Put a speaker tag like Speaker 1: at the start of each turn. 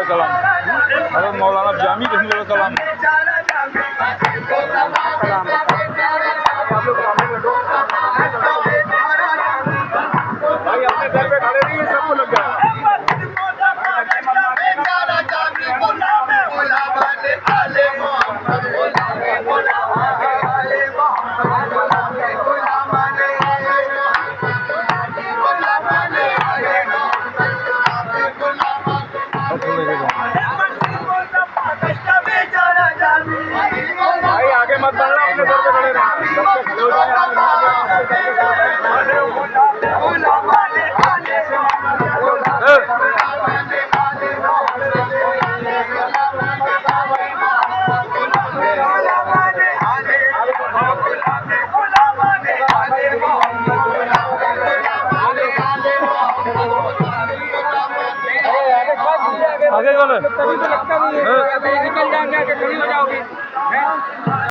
Speaker 1: कलाम हज़रत मौलाना जामी रहमतुल्लाह कलाम भाई अपने घर पे खड़े रहिए, सबको लग गया। भाई आगे मत बढ़ना, अपने घर पे खड़े रहना, सबसे खड़े हो जाए। आगे वाले तभी तो लगता नहीं है, निकल जाएंगे, आगे खड़ी हो जाओगी।